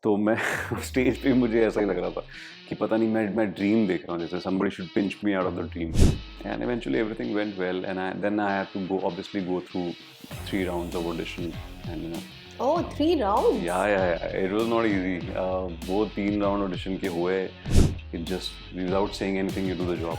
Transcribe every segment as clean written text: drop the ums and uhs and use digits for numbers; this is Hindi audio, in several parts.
तो मैं स्टेज पे मुझे ऐसा ही लग रहा था कि पता नहीं मैं ड्रीम देख रहा हूँ, जैसे somebody should pinch me out of the dream. And eventually everything went well, and then I had to go through 3 rounds of audition, and Oh, 3 rounds? yeah, it was not easy. वो 3 राउंड ऑडिशन के हुए, it just without saying anything you do the job.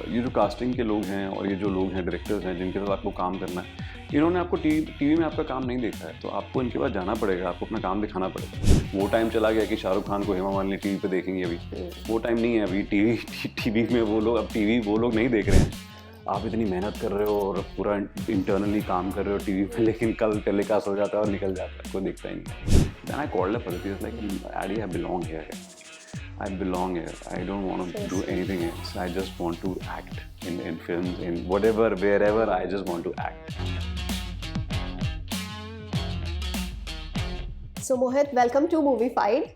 ये जो कास्टिंग के लोग हैं और ये जो लोग हैं डायरेक्टर्स हैं जिनके साथ आपको काम करना है, इन्होंने आपको टीवी में आपका काम नहीं देखा है, तो आपको इनके पास जाना पड़ेगा, आपको अपना काम दिखाना पड़ेगा। वो टाइम चला गया कि शाहरुख खान को हेमा मालिनी टीवी पे देखेंगे, अभी वो टाइम नहीं है। अभी टीवी में वो लोग, अब टीवी वो लोग नहीं देख रहे हैं। आप इतनी मेहनत कर रहे हो और पूरा इंटरनली काम कर रहे हो टीवी पे, लेकिन कल टेलीकास्ट हो जाता है और निकल जाता है, कोई देखता ही नहीं। Then I called up Aditi, like, Adi, I belong here. I belong here. I don't want to do anything else. I just want to act in films, in whatever, wherever. I just want to act. So Mohit, welcome to Moviefied.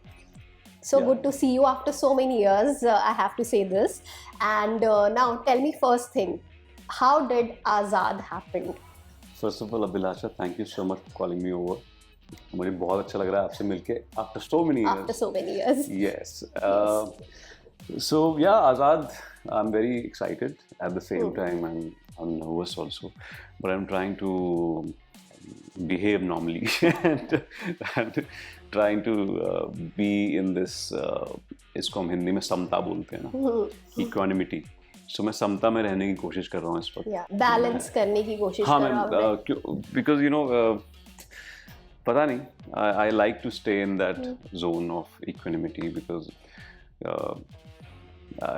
So Yeah. good to see you after so many years. I have to say this. And now tell me first thing, how did Azad happen? First of all, Abhilasha, thank you so much for calling me over. मुझे बहुत अच्छा लग रहा है आपसे मिलके after so many years. After so many years. Yes. So yeah, Azad, I'm very excited. At the same time, I'm nervous also, but I'm trying to behave normally and trying to be in this. इसको हम हिंदी में समता बोलते हैं ना, equanimity. So मैं समता में रहने की कोशिश कर रहा हूँ इस वक्त. Yeah, balance करने की कोशिश हाँ कर रहा हूँ. because you know. पता नहीं, I like to stay in that zone of equanimity because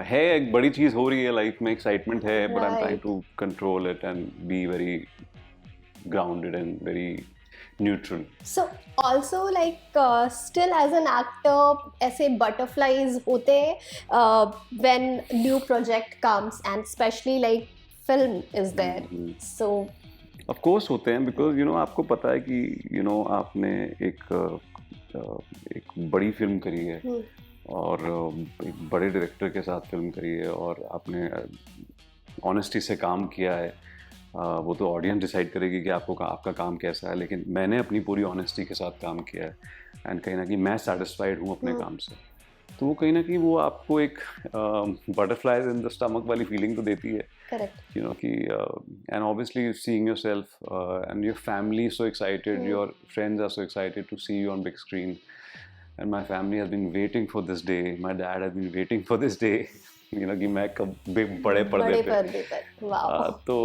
है एक बड़ी चीज़ हो रही है लाइफ में, एक्साइटमेंट है, but I'm trying to control it and be very grounded and very neutral. So also like still as an actor ऐसे butterflies होते हैं when new project comes and especially like film is there. So of course होते हैं, बिकॉज आपको पता है कि आपने एक बड़ी फिल्म करी है और एक बड़े डायरेक्टर के साथ फिल्म करी है और आपने ऑनेस्टी से काम किया है। वो तो ऑडियंस डिसाइड करेगी कि आपका काम कैसा है, लेकिन मैंने अपनी पूरी ऑनेस्टी के साथ काम किया है एंड कहीं ना कहीं मैं सेटिस्फाइड हूँ अपने काम से। तो वो कहीं ना कहीं वो आपको एक बटरफ्लाइज इन द स्टमक वाली फीलिंग तो देती है। correct. कि and obviously seeing yourself and your family so excited, your friends are so excited to see you on big screen, and my family has been waiting for this day. My dad has been waiting for this day. कि मैं कब बड़े पर्दे पे. Wow. तो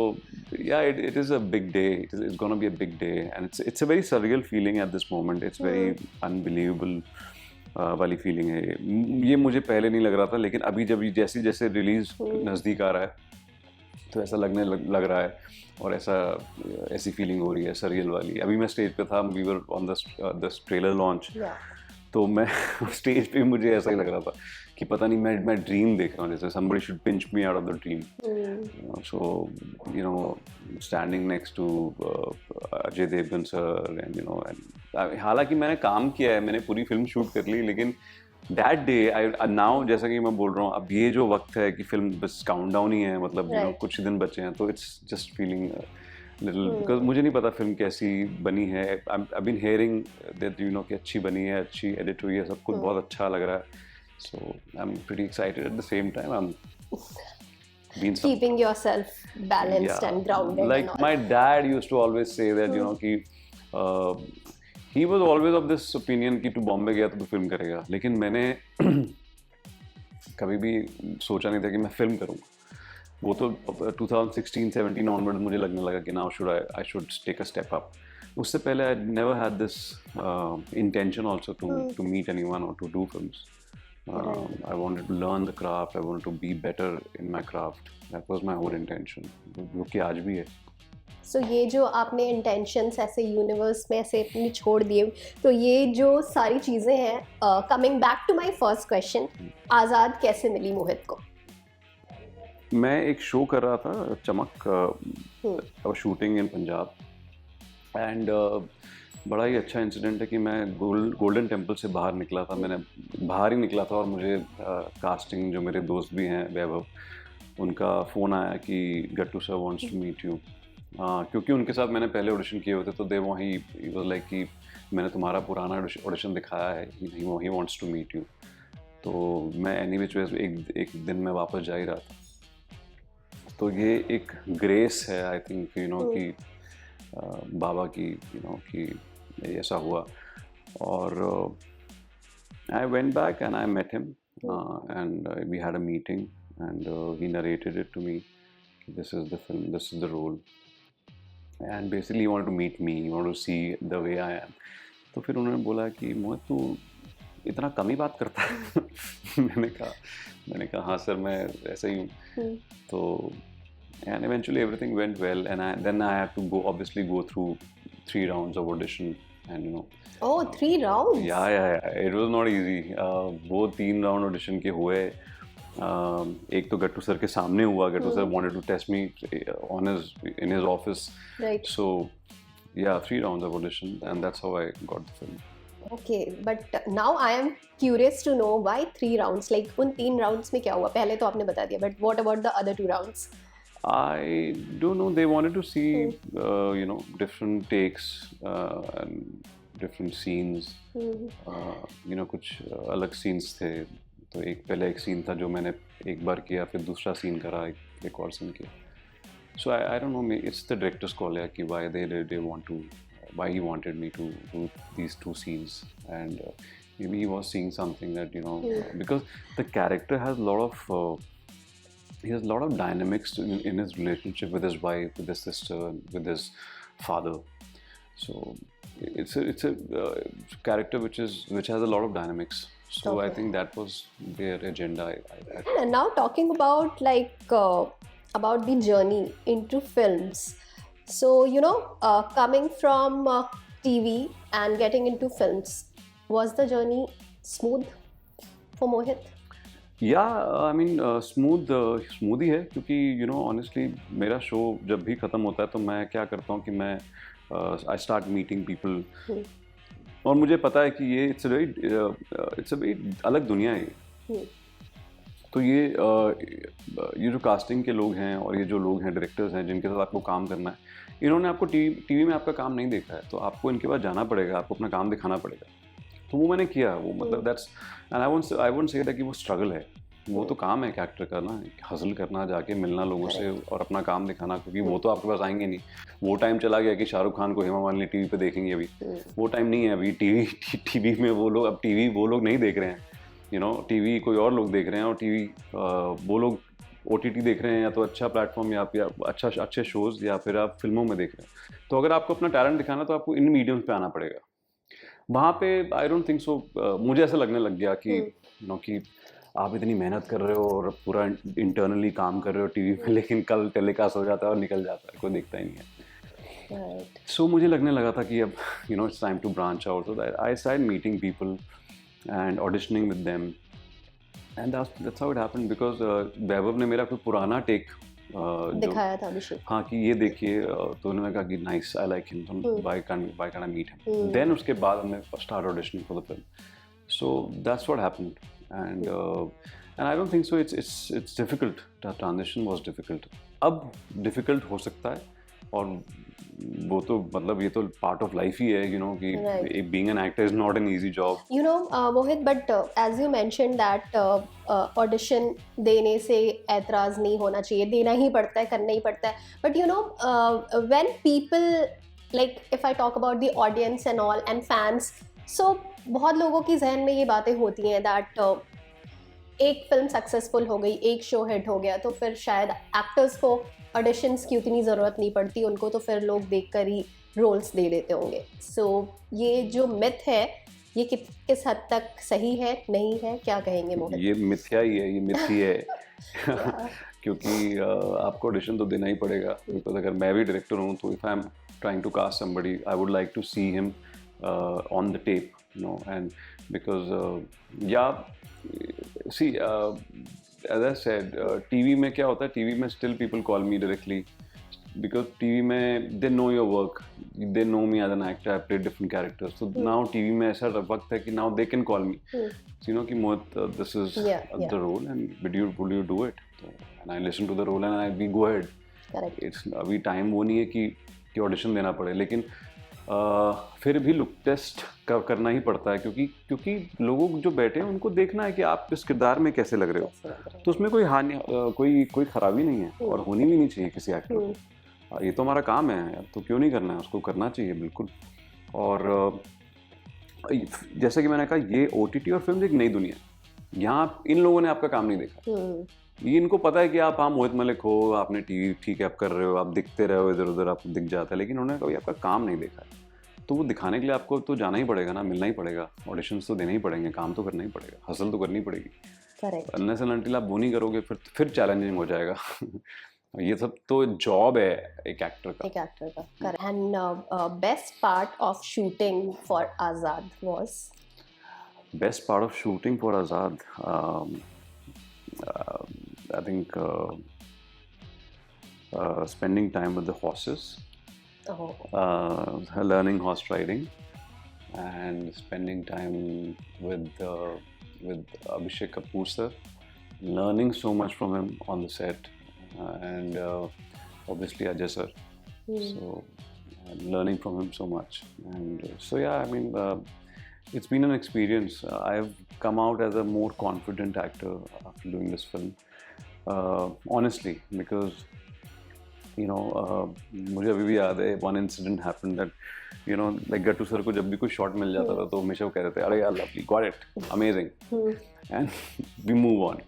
yeah, it is a big day. It's going to be a big day, and it's a very surreal feeling at this moment. It's very unbelievable वाली फीलिंग है ये मुझे पहले नहीं लग रहा था, लेकिन अभी जब जैसे जैसे रिलीज नज़दीक आ रहा है तो ऐसा लगने लग रहा है और ऐसी फीलिंग हो रही है सरियल वाली। अभी मैं स्टेज पे था, we were on the trailer launch, तो मैं स्टेज पे मुझे ऐसा ही लग रहा था कि पता नहीं मैं ड्रीम देख रहा हूँ, जैसे somebody should pinch me out of the dream. So standing next to Ajay Devgn sir and हालांकि मैंने काम किया है, मैंने पूरी फिल्म शूट कर ली, लेकिन दैट डे नाउ जैसा कि मैं बोल रहा हूँ, अब ये जो वक्त है कि फिल्म बस काउंट डाउन ही है, मतलब कुछ ही दिन बचे हैं, तो it's just feeling little, because मुझे नहीं पता फिल्म कैसी बनी है। आई बीन हियरिंग दैट कि अच्छी बनी है, अच्छी एडिट हुई है, सब कुछ बहुत अच्छा लग रहा है। So I am pretty excited, at the same time I am keeping yourself balanced and grounded. Like and all. my dad used to always say that कि he was always of this opinion कि तू बॉम्बे गया तो तू फिल्म करेगा, लेकिन मैंने कभी भी सोचा नहीं था कि मैं फिल्म करूँगा। वो तो 2016-17 ऑनवर्ड मुझे लगने लगा कि now I should take a step up. उससे पहले I never had this intention also to meet anyone और to do films. I wanted to learn the craft, I wanted to be better in my craft. That was my whole intention, जो कि आज भी है। So ये जो आपने intentions ऐसे यूनिवर्स में ऐसे अपनी छोड़ दिए, तो ये जो सारी चीज़ें हैं, coming back to my first question, Azaad कैसे मिली मोहित को? मैं एक शो कर रहा था चमक, शूटिंग इन पंजाब, एंड बड़ा ही अच्छा इंसिडेंट है कि मैं गोल्डन टेम्पल से बाहर निकला था, मैंने बाहर ही निकला था और मुझे कास्टिंग जो मेरे दोस्त भी हैं वैभव, उनका फ़ोन आया कि Gattu sir wants to meet you, क्योंकि उनके साथ मैंने पहले ऑडिशन किए हुए थे, तो दे वहीं वाज लाइक कि मैंने तुम्हारा पुराना ऑडिशन दिखाया है, he wants to meet you. तो मैं एनी विच वेज एक दिन में वापस जा ही रहा था। तो ये एक ग्रेस है आई थिंक, यू नो, कि बाबा की, यू नो, कि ऐसा हुआ। और I went back and I met him and we had a meeting and he narrated it to me, this is the film, this is the role, and basically you want to meet me, you want to see the way I am. तो फिर उन्होंने बोला कि मोहित तू इतना कम ही बात करता है। मैंने कहा हाँ सर, मैं ऐसा ही हूँ। तो and eventually everything went well, and then I had to go through 3 rounds of audition, and you know. Oh, 3 rounds. Yeah, it was not easy. वो 3 राउंड ऑडिशन के हुए। एक तो गट्टू सर के सामने हुआ, गट्टू sir wanted to test me in his office. Right. So yeah, 3 rounds of audition, and that's how I got the film. Okay, but now I am curious to know why 3 rounds. Like उन 3 rounds में क्या हुआ? पहले तो आपने बता दिया, but what about the other 2 rounds? I don't know. They wanted to see, you know, different takes and different scenes. You know, कुछ अलग scenes थे। तो पहले एक scene था जो मैंने एक बार किया, फिर दूसरा scene करा, एक और scene किया। So I don't know. It's the director's call, yeah, कि why why he wanted me to do these 2 scenes, and maybe he was seeing something that, you know, because the character has a lot of. He has a lot of dynamics in his relationship with his wife, with his sister, with his father. So it's a character which has a lot of dynamics. So okay. I think that was their agenda. And now talking about about the journey into films. So you know, coming from TV and getting into films, was the journey smooth for Mohit? I mean smooth ही है, क्योंकि यू नो ऑनेस्टली मेरा शो जब भी ख़त्म होता है तो मैं क्या करता हूँ कि मैं आई स्टार्ट मीटिंग पीपल, और मुझे पता है कि ये इट्स अ वेरी अलग दुनिया है। तो ये जो कास्टिंग के लोग हैं और ये जो लोग हैं, डायरेक्टर्स हैं जिनके साथ आपको काम करना है, इन्होंने आपको टीवी में आपका काम नहीं देखा है, तो आपको इनके पास जाना पड़ेगा, आपको अपना काम दिखाना पड़ेगा। तो वो मैंने किया, वो मतलब that's, and I won't say that कि वो स्ट्रगल है, वो तो काम है एक्टर करना, हसल करना, जाके मिलना लोगों से और अपना काम दिखाना, क्योंकि वो तो आपके पास आएंगे नहीं। वो टाइम चला गया कि शाहरुख खान को हेमा मालिनी टीवी पे देखेंगे, अभी वो टाइम नहीं है। अभी टीवी में वो लोग, अब टीवी वो लोग नहीं देख रहे हैं, यू नो, टीवी कोई और लोग देख रहे हैं, और टीवी वो लोग OTT देख रहे हैं, या तो अच्छा प्लेटफॉर्म, या अच्छे शोज़, या फिर आप फिल्मों में देख रहे हैं। तो अगर आपको अपना टैलेंट दिखाना तो आपको इन मीडियम्स पे आना पड़ेगा। वहाँ पे आई डोंट थिंक सो, मुझे ऐसा लगने लग गया कि यू नो कि आप इतनी मेहनत कर रहे हो और पूरा इंटरनली काम कर रहे हो टीवी में, लेकिन कल टेलीकास्ट हो जाता है और निकल जाता है, कोई देखता ही नहीं है। सो मुझे लगने लगा था कि अब you know it's time to branch out. So I started meeting people and auditioning with them, and that's how it happened, because Vaibhav ने मेरा कोई पुराना टेक दिखाया था अभिषेक, हाँ, कि ये देखिए, तो उन्होंने कहा कि nice, I like him, why can I meet him. Then उसके बाद हमने start auditioning for the film. So that's what happened, and I don't think so it's difficult. The transition was difficult. अब difficult हो सकता है, और वो तो मतलब ये तो पार्ट ऑफ लाइफ ही है, you know, कि being an actor is not an easy job. You know, Mohit, but as you mentioned that audition देने से ऐतराज़ नहीं होना चाहिए, देना ही पड़ता है, करना ही पड़ता है. But you know, when people, like if I talk about the audience and all and fans, so बहुत लोगों की जहन में ये बातें होती हैं दैट एक फिल्म सक्सेसफुल हो गई, एक शो हिट हो गया, तो फिर शायद एक्टर्स को ऑडिशंस की उतनी ज़रूरत नहीं पड़ती उनको, तो फिर लोग देखकर ही रोल्स दे देते होंगे। सो ये जो मिथ है, ये किस हद तक सही है, नहीं है, क्या कहेंगे मोहित? ये मिथ्या ही है, ये मिथ ही है। क्योंकि आपको ऑडिशन तो देना ही पड़ेगा, बिकॉज अगर मैं भी डायरेक्टर हूँ तो if I am trying to cast somebody, I would like to see him on the tape, you know, and because see, as I said, TV में क्या होता है, TV में still people call me directly because TV में they know your work, they know me as an actor, I played different characters, so now TV में ऐसा वक्त है कि now they can call me, so, you know कि Mohit, this is the role and would you do it, so, and I listen to the role and we go ahead. Correct. It's अभी time वो नहीं है कि audition देना पड़े, लेकिन फिर भी लुक टेस्ट करना ही पड़ता है, क्योंकि लोगों जो बैठे हैं उनको देखना है कि आप इस किरदार में कैसे लग रहे हो। तो उसमें कोई हानि कोई खराबी नहीं है, और होनी भी नहीं चाहिए किसी एक्टर को। ये तो हमारा काम है, तो क्यों नहीं करना है, उसको करना चाहिए बिल्कुल। और जैसे कि मैंने कहा, ये OTT और फिल्म एक नई दुनिया है। यहाँ इन लोगों ने आपका काम नहीं देखा। ये इनको पता है कि आप, हाँ, मोहित मलिक हो, आपने टीवी ठीक है आप कर रहे हो, आप दिखते रहे हो इधर उधर, आपको दिख जाता है, लेकिन उन्होंने कभी आपका काम नहीं देखा है। तो वो दिखाने के लिए आपको तो जाना ही पड़ेगा ना, मिलना ही पड़ेगा, ऑडिशंस तो देने ही पड़ेंगे, काम तो करना ही पड़ेगा, हसल तो करनी पड़ेगी। करेक्ट। अनलेस एंड अनटिल आप वो नहीं करोगे, फिर चैलेंजिंग हो जाएगा। ये सब तो जॉब है एक एक्टर का। Correct. And best part of shooting for Azad was? Best part of shooting for Azad, I think spending time with the horses, learning horse riding, and spending time with Abhishek Kapoor sir, learning so much from him on the set, and obviously Ajay sir. So learning from him so much, and so yeah, I mean. It's been an experience. I've come out as a more confident actor after doing this film. Honestly, because मुझे अभी भी याद है, one incident happened that like Gattu sir को जब भी कोई शॉट मिल जाता था तो हमेशा वो कहते थे, अरे यार lovely, got it, amazing, and we move on.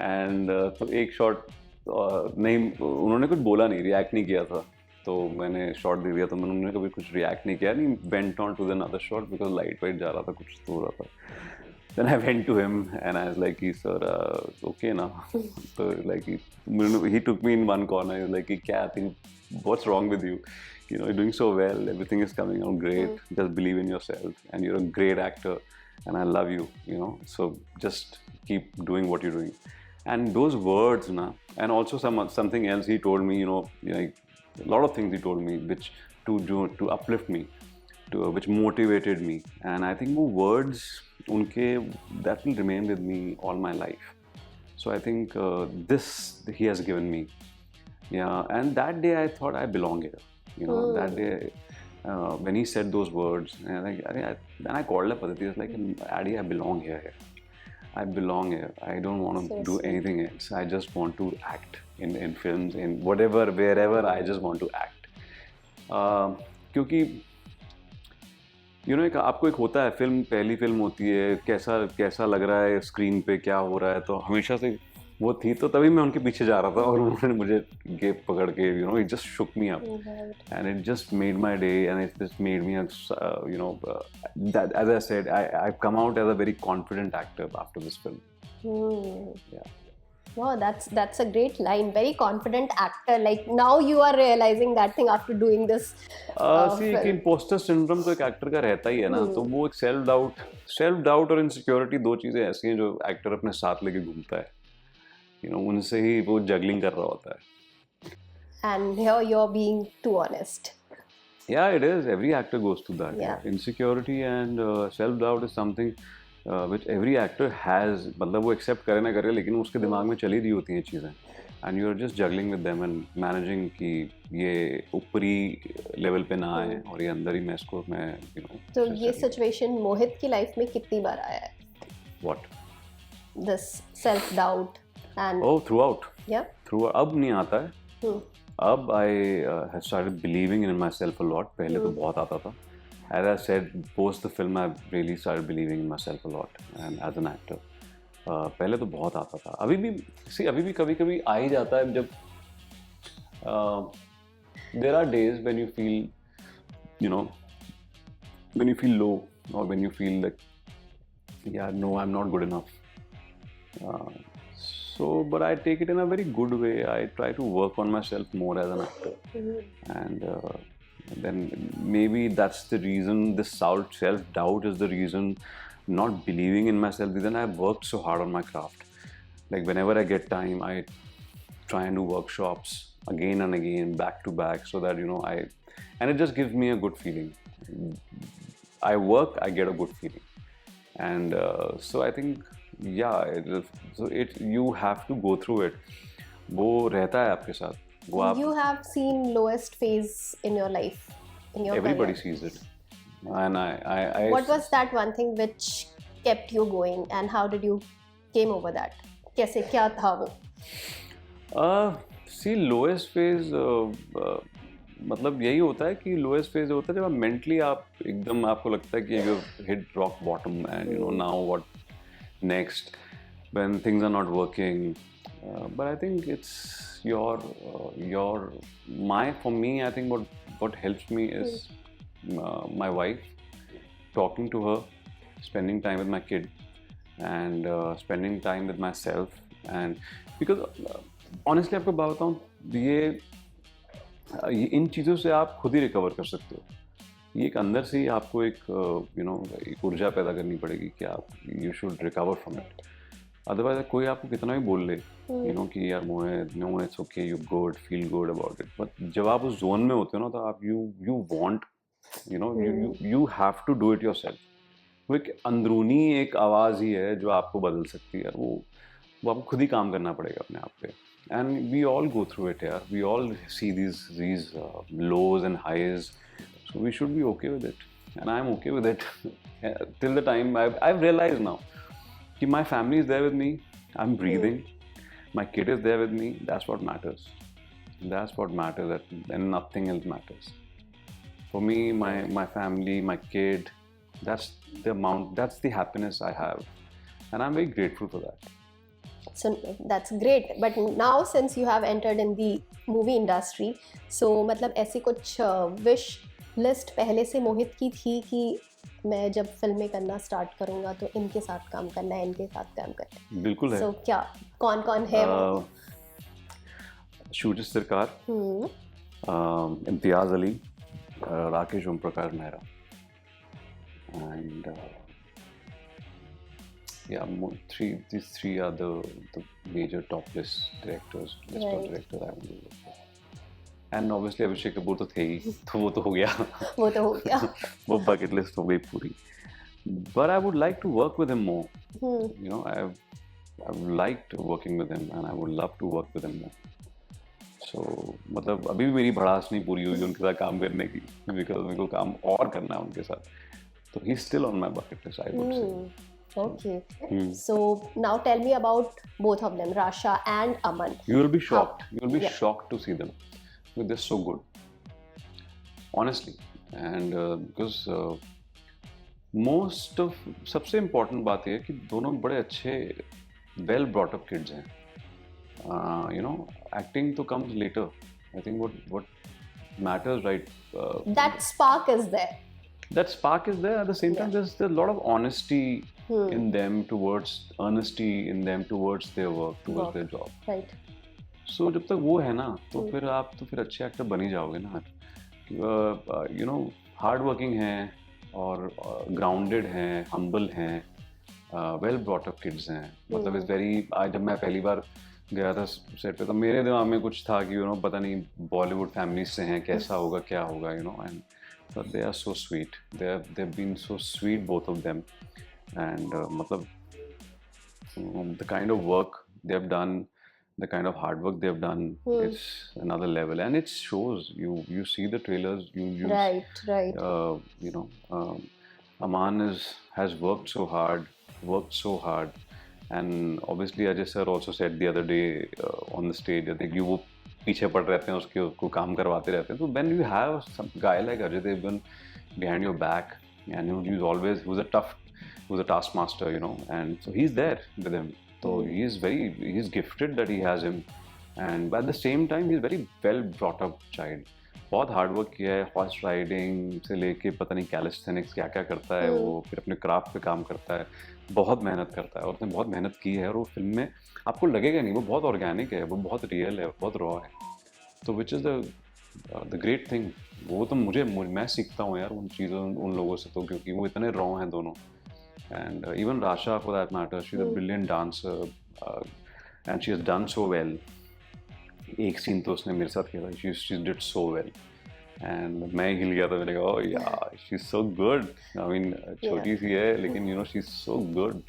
And तो एक शॉट नहीं, उन्होंने कुछ बोला नहीं, रिएक्ट नहीं किया था, तो मैंने शॉट दे दिया, तो उन्होंने कभी कुछ रिएक्ट नहीं किया, नहीं went on to the another shot because light white जा रहा था, कुछ तो हो रहा था। Then I went to him and I was like कि सर ओके ना, तो like he took me in one corner, like कि क्या think what's wrong with you, you doing so well, everything is coming out great, just believe in yourself and you are a great actor and I love you, so just keep doing what you doing. And those words, na, and also something else he told me, like a lot of things he told me, which to uplift me, which motivated me, and I think more words, that will remain with me all my life. So I think this he has given me, yeah. And that day I thought I belong here, that day. When he said those words, and then I called up Aditi. I was like, Addy, I belong here. I belong here. I don't want to do anything else. I just want to act in films, in whatever, wherever. I just want to act. क्योंकि आपको एक होता है, पहली फिल्म होती है, कैसा लग रहा है स्क्रीन पे, क्या हो रहा है, तो हमेशा से वो थी, तो तभी मैं उनके पीछे जा रहा था, और उन्होंने मुझे गेप पकड़ के it just shook me up, and it just made my day, and it just made me that, as I said, I've come out as a very confident actor after this film. Yeah. Wow, that's a great line. Very confident actor. Like now you are realizing that thing after doing this. See, कि imposter syndrome तो एक एक्टर का रहता ही है ना, तो वो एक सेल्फ डाउट और इनसिक्योरिटी, दो चीजें ऐसी हैं जो एक्टर अपने साथ लेके घूमता है, उनसे ही वो जगलिंग कर रहा होता है। And here you're being too honest. Yeah, it is. Every actor goes through that. Yeah. Insecurity and self-doubt is something which every actor has. मतलब वो accept करे ना करे, लेकिन उसके दिमाग में चली रही होती हैं चीज़ें, and you're just juggling with them and managing कि ये ऊपरी लेवल पे ना आए और ये अंदर ही मैं तो ये situation मोहित की लाइफ में कितनी बार आया है? What? This self-doubt and throughout. Yeah. Throughout. अब नहीं आता है. अब I have started believing in myself a lot. पहले तो बहुत आता था. As I said, post the film, I really started believing in myself a lot, and as an actor. पहले तो बहुत आता था. अभी भी कभी-कभी आ ही जाता है जब there are days when you feel, when you feel low, or when you feel like, yeah, no, I'm not good enough. But I take it in a very good way. I try to work on myself more as an actor, and then maybe that's the reason. This self-doubt is the reason. Not believing in myself. Then I've worked so hard on my craft. Like whenever I get time, I try and do workshops again and again, back to back, so that and it just gives me a good feeling. I work, I get a good feeling, and so I think. Yeah, you have to go through it. वो रहता है आपके साथ. You have seen lowest phase in your life. in your Everybody career. sees it, and I What was that one thing which kept you going, and how did you came over that? कैसे क्या था वो? सी लोएस्ट फेज मतलब यही होता है कि लोएस्ट फेज होता है जब आप मेंटली आप एकदम आपको लगता है कि you hit rock bottom and you know now what next when things are not working but I think it's your my for me I think what helps me is my wife, talking to her, spending time with my kid, and spending time with myself. And because honestly आपको बात बताऊँ ये इन चीज़ों से आप खुद ही रिकवर कर सकते हो। ये एक अंदर से ही आपको एक एक ऊर्जा पैदा करनी पड़ेगी कि आप you should recover from it. Otherwise कोई आपको कितना भी बोल ले कि यार Mohit no it's okay you good feel good about it, but जब आप उस जोन में होते हो ना तो आप you want you have to do it yourself. वो एक अंदरूनी एक आवाज़ ही है जो आपको बदल सकती है, वो आपको खुद ही काम करना पड़ेगा अपने आप पे। And we all go through it, yeah. We all see these lows and highs, so we should be okay with it. And I'm okay with it till the time I've realized now that my family is there with me. I'm breathing. My kid is there with me. That's what matters. That's what matters. And nothing else matters. For me, my family, my kid. That's the amount. That's the happiness I have, and I'm very grateful for that. So that's great. But now since you have entered in the movie industry, so मतलब ऐसी कुछ wish list पहले से मोहित की थी कि मैं जब फिल्में करना स्टार्ट करूँगा तो इनके साथ काम करना है, इनके साथ काम करना है? बिल्कुल है। So क्या कौन कौन है वो? शूटिंग सरकार, Imtiaz Ali, Rakesh Om Prakash Mehra, and yeah, these three are the major top list directors, list of directors I want to work with. And obviously Abhishek Kapoor तो थे ही, तो वो तो हो गया। वो तो हो गया। वो bucket list हो गई पूरी। But I would like to work with him more. You know, I've liked working with him, and I would love to work with him more. So मतलब अभी भी मेरी भड़ास नहीं पूरी हुई उनके साथ काम करने की, because मेरे को काम और करना है उनके साथ। So he's still on my bucket list, I would say. Okay. So now tell me about both of them, Rasha and Aman. You will be shocked. You will be shocked to see them. They're so good, honestly. And because most of सबसे important बात ये है कि दोनों बड़े अच्छे well brought up kids हैं. You know, acting तो comes later. I think what matters, right? That spark is there. That spark is there. At the same time, there's a lot of honesty in them towards honesty in them towards their work, towards their job. Right. So जब तक वो है ना तो फिर आप तो फिर अच्छे एक्टर बन ही जाओगे ना। यू नो हार्ड वर्किंग हैं और ग्राउंडेड हैं, हम्बल हैं, वेल ब्रॉट अप किड्स हैं। मतलब इस वेरी आज जब मैं पहली बार गया था सेट पे तो मेरे दिमाग में कुछ था कि पता नहीं बॉलीवुड फैमिली से हैं, कैसा होगा क्या होगा, and but they are so sweet. They've been so sweet, both of them, and matlab, the kind of work they've done, the kind of hard work they've done, it's another level, and it shows. You see the trailers. You right. Aman has worked so hard, and obviously Ajay sir also said the other day on the stage that you पीछे पड़ रहते हैं उसको काम करवाते रहते हैं। तो when you have some guy like Ajay Devgan behind your back, and he was a taskmaster, and so he's there with him. So he's gifted that he has him, and at the same time he's very well brought up child. बहुत हार्ड वर्क किया है, हॉर्स राइडिंग से लेके पता नहीं कैलिस्थेनिक्स क्या क्या करता है वो, फिर अपने क्राफ्ट पे काम करता है, बहुत मेहनत करता है और उसने बहुत मेहनत की है। और वो फिल्म में आपको लगेगा नहीं, वो बहुत ऑर्गेनिक है, वो बहुत रियल है, बहुत रॉ है। तो which is the great thing. वो तो मैं सीखता हूँ यार उन चीज़ों उन लोगों से, तो क्योंकि वो इतने रॉ हैं दोनों। And even Rasha for that matter, she is a brilliant dancer and she has done so well. एक सीन तो उसने मेरे साथ किया था, she did so well, and मैं हिल गया था। मैंने कहा ओह यार she is so good. I mean छोटी सी है लेकिन she is so good.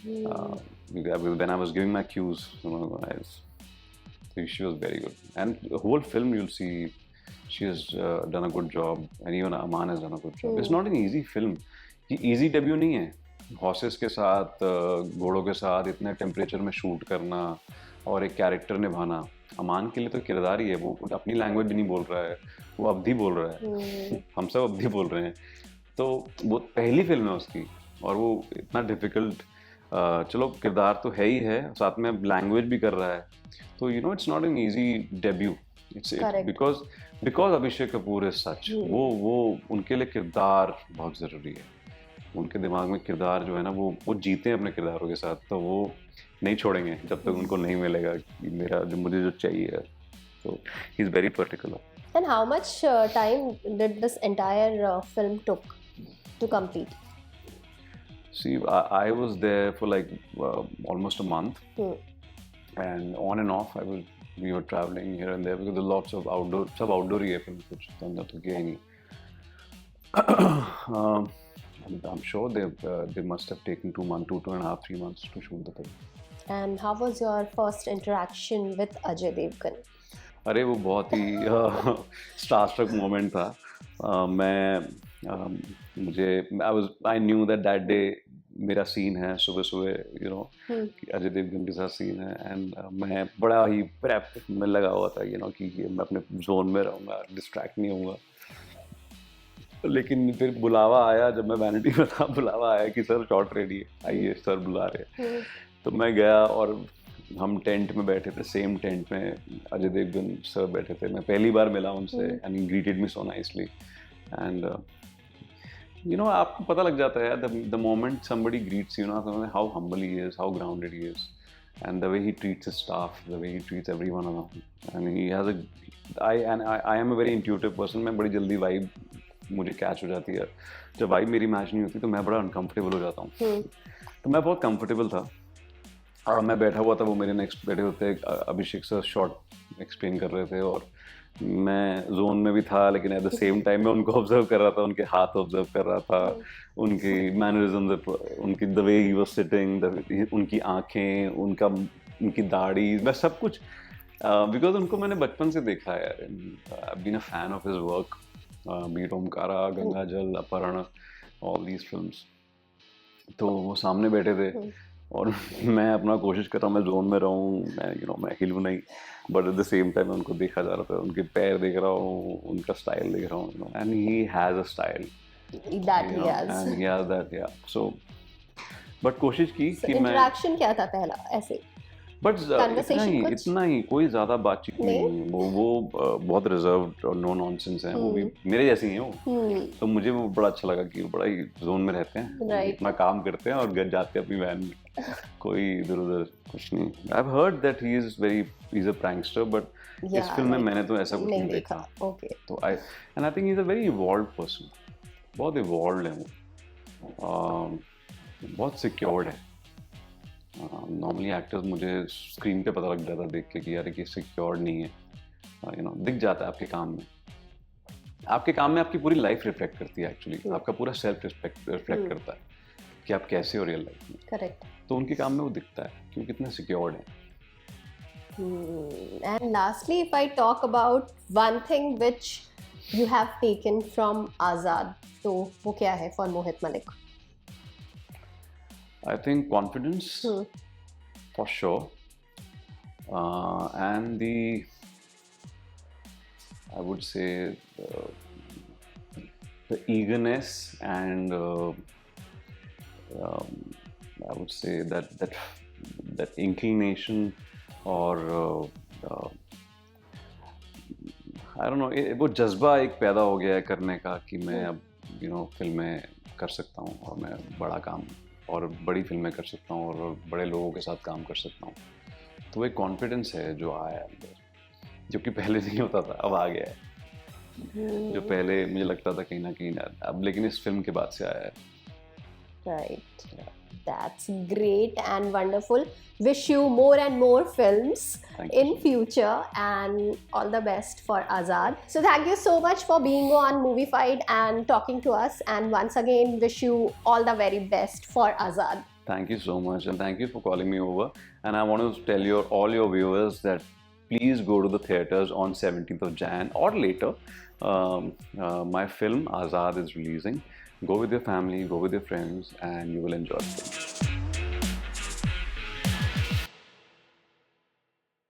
When I was giving my cues she was very good, and whole film you'll see She has done a good job, and even Aman has done a good job. It's not an easy film. ये easy debut नहीं है. Horses के साथ, घोड़ों के साथ इतने टेम्परेचर में शूट करना और एक कैरेक्टर निभाना. अमान के लिए तो किरदार ही है. वो अपनी लैंग्वेज भी नहीं बोल रहा है, वो अवधी बोल रहा है. हम सब अवधी बोल रहे हैं. तो वो पहली फिल्म है उसकी, और वो इतना डिफिकल्ट, चलो किरदार तो है ही है, साथ में लैंग्वेज भी कर रहा है. तो you know it's not an easy debut. It's because Abhishek Kapoor is such. वो उनके लिए किरदार बहुत ज़रूरी है. उनके दिमाग में किरदार जो है ना, वो जीते हैं अपने किरदारों के साथ. तो वो नहीं छोड़ेंगे जब तक उनको नहीं मिलेगा कि मुझे जो चाहिए. तो he is very particular. And how much time did this entire film took to complete? See, I was there for like almost a month, and on and off we were traveling here and there because there are lots of outdoor ही है फिल्म, कुछ तो अंदर तो किया ही नहीं. I'm sure they must have taken 2 months, 2.5, 3 months to shoot the film. And how was your first interaction with Ajay Devgan? अरे वो बहुत ही स्टारस्ट्रक मोमेंट था. I knew that day मेरा सीन है सुबह सुबह, यू नो, अजय देवगन के साथ सीन है. एंड मैं बड़ा ही प्रेप में लगा हुआ था, यू नो, कि मैं अपने जोन में रहूँगा, डिस्ट्रैक्ट नहीं होऊंगा. लेकिन फिर बुलावा आया, जब मैं वैनिटी में था बुलावा आया कि सर शॉट रेडी है, आइए सर बुला रहे हैं. तो मैं गया और हम टेंट में बैठे थे, सेम टेंट में अजय देवगन सर बैठे थे. मैं पहली बार मिला उनसे, and he greeted me so nicely. And you know, आपको पता लग जाता है the moment somebody greets you, no, how humble he is, how grounded he is, and the way he treats his staff, the way he treats everyone around. And he has I am a very intuitive person. मैं बड़ी जल्दी वाइब मुझे कैच हो जाती है. जब वाइब मेरी मैच नहीं होती तो मैं बड़ा अनकंफर्टेबल हो जाता हूँ. तो मैं बहुत कंफर्टेबल था, और मैं बैठा हुआ था, वो मेरे नेक्स्ट बैठे होते अभिषेक सर शॉट एक्सप्लेन कर रहे थे, और मैं जोन में भी था, लेकिन एट द सेम टाइम मैं उनको ऑब्जर्व कर रहा था, उनके हाथ ऑब्जर्व कर रहा था, उनकी मैनरिज्म, उनकी the way he was sitting, उनकी आंखें, उनकी दाढ़ी, मैं सब कुछ, बिकॉज उनको मैंने बचपन से देखा है. I been a fan of his work, be it Omkara, Ganga Jal, Apaharan, all these films. तो वो सामने बैठे थे और मैं अपना कोशिश कर रहा हूँ, मैं जोन में रहूँ, मैं हिलूँ नहीं, but at the same time उनको देखा जा रहा था, उनके पैर देख रहा हूँ, उनका स्टाइल देख रहा हूँ, and he has a style that he has. and he has that, yeah. So but कोशिश की कि मैं, इंटरेक्शन क्या था पहला ऐसे? बट इतना ही कोई ज़्यादा बातचीत नहीं. वो बहुत रिजर्व्ड और नो नॉनसेंस हैं. वो भी मेरे जैसे ही हैं वो. तो मुझे वो बड़ा अच्छा लगा कि वो बड़ा ही जोन में रहते हैं, अपना काम करते हैं और घर जाते हैं अपनी वैन में. कोई इधर उधर कुछ नहीं. I have heard that he is a prankster, but इस फिल्म में मैंने तो ऐसा कुछ नहीं देखा. तो I think he is a very evolved person. बहुत इवॉल्व्ड है वो, बहुत सिक्योर्ड है. नॉर्मली एक्टर्स मुझे स्क्रीन पे पता लग जाता देख के कि यार कि सिक्योर्ड नहीं है. यू नो, दिख जाता है आपके काम में. आपके काम में आपकी पूरी लाइफ रिफ्लेक्ट करती है. एक्चुअली आपका पूरा सेल्फ रिफ्लेक्ट करता है कि आप कैसे हो रियल लाइफ में. करेक्ट. तो उनके काम में वो दिखता है कि कितना सिक्योर्ड है. And lastly, if I talk about one thing which you have taken from Azad, तो वो क्या है for Mohit Malik? I think confidence, for sure, and I would say the eagerness, and I would say that inclination, or I don't know, वो जज्बा एक पैदा हो गया है करने का कि मैं अब फिल्में कर सकता हूँ, और मैं बड़ा काम और बड़ी फिल्में कर सकता हूँ, और बड़े लोगों के साथ काम कर सकता हूँ. तो वो एक कॉन्फिडेंस है जो आया है अंदर, जो कि पहले नहीं होता था, अब आ गया है. जो पहले मुझे लगता था कहीं ना कहीं अब, लेकिन इस फिल्म के बाद से आया है. Right. That's great and wonderful. Wish you more and more films in future, and all the best for Azad. So thank you so much for being on Movie Fight and talking to us, and once again wish you all the very best for Azad. Thank you so much, and thank you for calling me over. And I want to tell all your viewers that please go to the theaters on 17th of Jan or later. My film Azad is releasing. Go with your family, go with your friends, and you will enjoy the film.